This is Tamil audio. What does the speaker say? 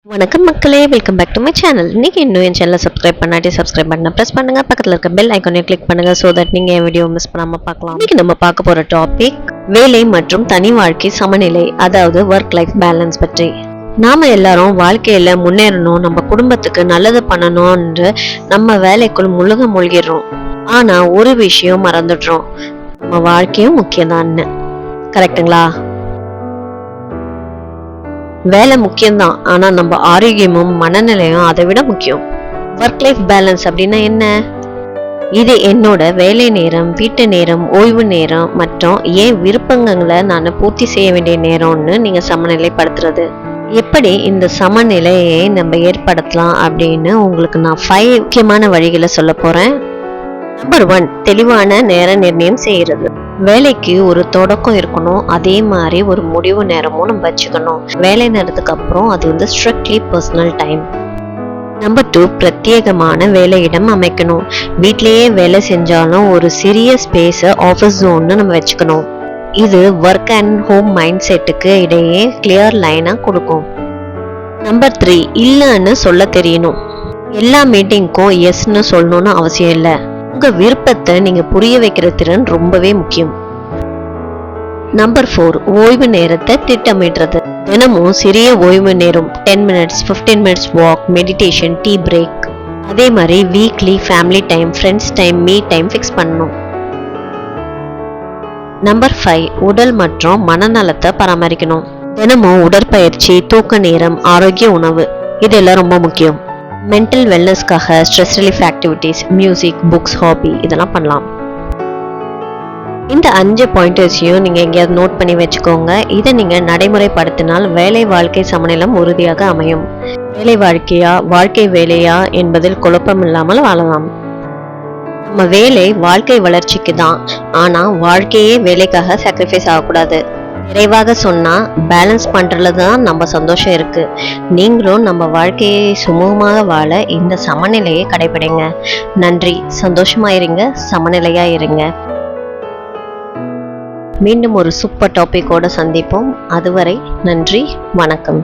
வணக்கம் மக்களே, welcome back to my channel. இன்னைக்கு இன்னும் என் சேனலை சப்ஸ்கிரைப் பண்ணாட்டி சப்ஸ்கிரைப் பண்ண ப்ரெஸ் பண்ணுங்க. பக்கத்தில் இருக்க பெல் ஐக்கானை கிளிக் பண்ணுங்க ஸோ தட் நீங்க என் வீடியோ மிஸ் பண்ணாம பார்க்கலாம். இன்னைக்கு நம்ம பார்க்க போற டாபிக் வேலை மற்றும் தனி வாழ்க்கை சமநிலை, அதாவது ஒர்க் லைஃப் பேலன்ஸ் பற்றி. நாம எல்லாரும் வாழ்க்கையில முன்னேறணும், நம்ம குடும்பத்துக்கு நல்லது பண்ணணும்னு நம்ம வேலைக்குள் மூழ்கிடுறோம். ஆனா ஒரு விஷயம் மறந்துடுறோம், நம்ம வாழ்க்கையும் முக்கியம்தான்னு. கரெக்டுங்களா? வேலை முக்கியம்தான், ஆனா நம்ம ஆரோக்கியமும் மனநிலையும் அதை விட முக்கியம். ஒர்க் லைஃப் பேலன்ஸ் அப்படின்னா என்ன? இது என்னோட வேலை நேரம், வீட்டு நேரம், ஓய்வு நேரம் மற்றும் ஏன் விருப்பங்களை நான் பூர்த்தி செய்ய வேண்டிய நேரம்னு நீங்க சமநிலைப்படுத்துறது. எப்படி இந்த சமநிலையை நம்ம ஏற்படுத்தலாம் அப்படின்னு உங்களுக்கு நான் 5 முக்கியமான வழிகளை சொல்ல போறேன். நம்பர் 1, தெளிவான நேர நிர்ணயம் செய்யறது. வேலைக்கு ஒரு தொடக்கம் இருக்கணும், அதே மாதிரி ஒரு முடிவு நேரமும் நம்ம வச்சுக்கணும். வேலை நேரத்துக்கு அப்புறம் அது ஸ்ட்ரிக்ட்லி பர்சனல் டைம். நம்பர் 2, பிரத்யேகமான வேலையிடம் அமைக்கணும். வீட்லயே வேலை செஞ்சாலும் ஒரு சிறிய ஸ்பேஸ ஆஃபீஸ் ஜோன்னு நம்ம வச்சுக்கணும். இது ஒர்க் அண்ட் ஹோம் மைண்ட் செட்டுக்கு இடையே கிளியர் லைனா கொடுக்கும். நம்பர் 3, இல்லைன்னு சொல்ல தெரியணும். எல்லா மீட்டிங்க்கும் எஸ்ன்னு சொல்லணும்னு அவசியம் இல்லை. உங்க விருப்பத்தை நீங்க புரிய வைக்கிற திறன் ரொம்பவே முக்கியம். நம்பர் 4, ஓய்வு நேரத்தை திட்டமிடுறது. தினமும் சிறிய ஓய்வு நேரம், 10 minutes, 15 minutes walk, meditation, tea break. அதே மாதிரி weekly family time, friends time, me time fix பண்ணணும். நம்பர் 5, உடல் மற்றும் மனநலத்தை பராமரிக்கணும். தினமும் உடற்பயிற்சி, தூக்க நேரம், ஆரோக்கிய உணவு இதெல்லாம் ரொம்ப முக்கியம். மென்டல் வெல்னஸ்க்காக stress relief activities, music, books, hobby இதெல்லாம் பண்ணலாம். இந்த 5 பாயிண்டர்ஸையும் நீங்க எங்கேயாவது நோட் பண்ணி வச்சுக்கோங்க. இதை நீங்க நடைமுறைப்படுத்தினால் வேலை வாழ்க்கை சமநிலம் உறுதியாக அமையும். வேலை வாழ்க்கையா, வாழ்க்கை வேலையா என்பதில் குழப்பம் இல்லாமல் வாழலாம். நம்ம வேலை வாழ்க்கை வளர்ச்சிக்கு தான், ஆனா வாழ்க்கையே வேலைக்காக சாக்ரிஃபைஸ் ஆகக்கூடாது. நிறைவாக சொன்னா, பேலன்ஸ் பண்றதுல தான் நம்ம சந்தோஷம் இருக்கு. நீங்களும் நம்ம வாழ்க்கையை சுமூகமாக வாழ இந்த சமநிலையை கடைபிடிங்க. நன்றி. சந்தோஷமா இருங்க, சமநிலையா இருங்க. மீண்டும் ஒரு சூப்பர் டாபிக்கோட சந்திப்போம். அதுவரை நன்றி, வணக்கம்.